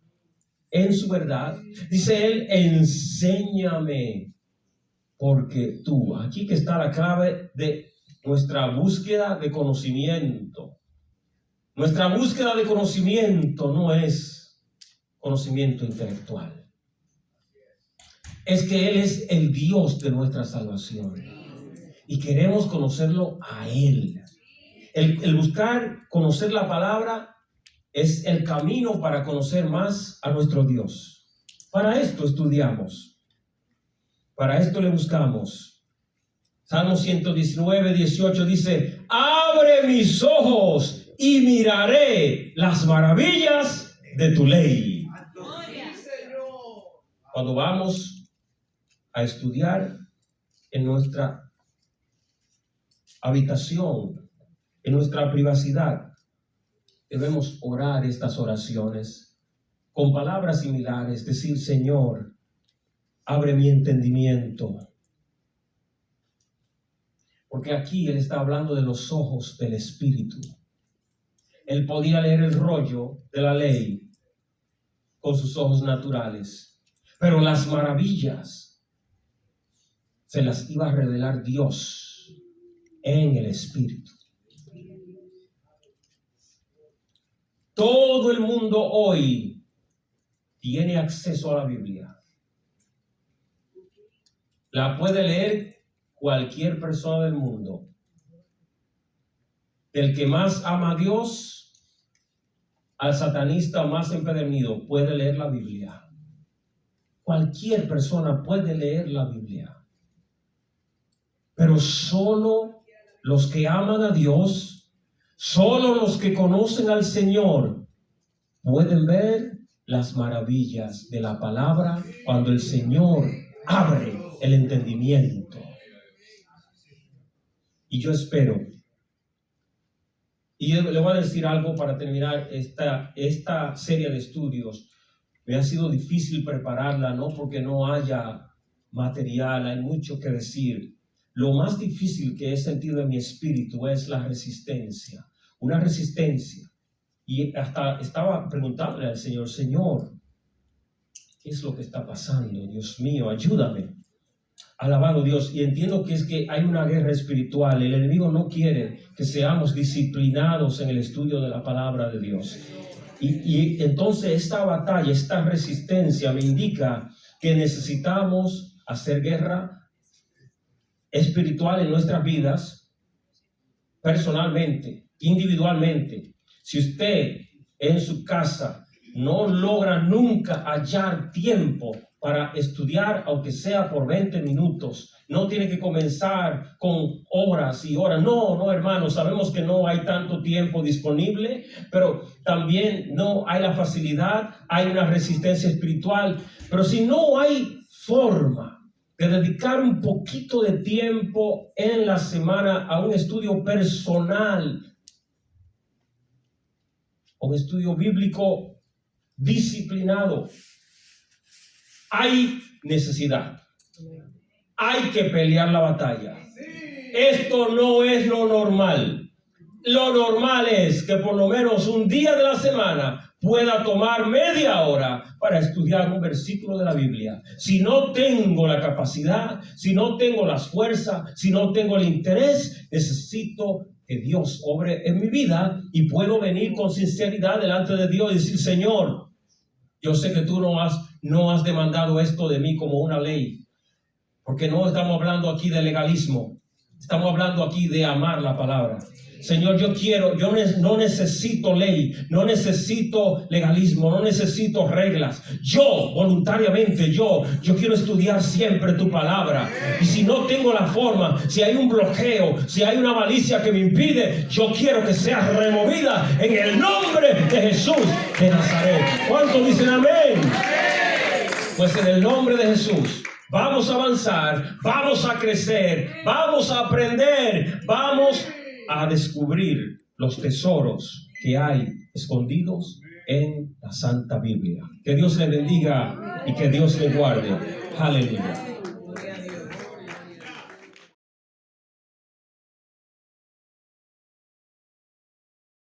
en su verdad. Dice Él, enséñame, porque tú, aquí que está la clave de nuestra búsqueda de conocimiento. Nuestra búsqueda de conocimiento no es conocimiento intelectual. Es que Él es el Dios de nuestra salvación. Y queremos conocerlo a Él. El buscar conocer la palabra es el camino para conocer más a nuestro Dios. Para esto estudiamos. Para esto le buscamos. Salmo 119, 18 dice, abre mis ojos y miraré las maravillas de tu ley. Cuando vamos a estudiar en nuestra habitación, en nuestra privacidad, debemos orar estas oraciones con palabras similares, decir, Señor, abre mi entendimiento. Porque aquí Él está hablando de los ojos del Espíritu. Él podía leer el rollo de la ley con sus ojos naturales, pero las maravillas se las iba a revelar Dios en el Espíritu. Todo el mundo hoy tiene acceso a la Biblia. La puede leer cualquier persona del mundo. Del que más ama a Dios al satanista más empedernido puede leer la Biblia. Cualquier persona puede leer la Biblia. Pero solo los que aman a Dios, solo los que conocen al Señor, pueden ver las maravillas de la palabra cuando el Señor abre el entendimiento. Y yo espero, y le voy a decir algo para terminar esta serie de estudios. Me ha sido difícil prepararla, no porque no haya material, hay mucho que decir. Lo más difícil que he sentido en mi espíritu es la resistencia, una resistencia. Y hasta estaba preguntándole al Señor, Señor, ¿qué es lo que está pasando? Dios mío, ayúdame. Alabado Dios. Y entiendo que es que hay una guerra espiritual. El enemigo no quiere que seamos disciplinados en el estudio de la palabra de Dios. Y entonces esta batalla, esta resistencia me indica que necesitamos hacer guerra espiritual en nuestras vidas, personalmente, individualmente. Si usted en su casa no logra nunca hallar tiempo para estudiar, aunque sea por 20 minutos, no tiene que comenzar con horas y horas. No, hermanos, sabemos que no hay tanto tiempo disponible, pero también no hay la facilidad, hay una resistencia espiritual. Pero si no hay forma de dedicar un poquito de tiempo en la semana a un estudio personal, un estudio bíblico disciplinado, hay necesidad. Hay que pelear la batalla. Esto no es lo normal. Lo normal es que por lo menos un día de la semana pueda tomar media hora para estudiar un versículo de la Biblia. Si no tengo la capacidad, si no tengo las fuerzas, si no tengo el interés, necesito que Dios obre en mi vida y puedo venir con sinceridad delante de Dios y decir, Señor, yo sé que tú no has demandado esto de mí como una ley, porque no estamos hablando aquí de legalismo, estamos hablando aquí de amar la palabra. Señor, yo no necesito ley, no necesito legalismo, no necesito reglas. Yo, voluntariamente, yo quiero estudiar siempre tu palabra. Y si no tengo la forma, si hay un bloqueo, si hay una malicia que me impide, yo quiero que sea removida en el nombre de Jesús de Nazaret. ¿Cuántos dicen amén? Pues en el nombre de Jesús vamos a avanzar, vamos a crecer, vamos a aprender, vamos a descubrir los tesoros que hay escondidos en la Santa Biblia. Que Dios le bendiga y que Dios le guarde. Aleluya.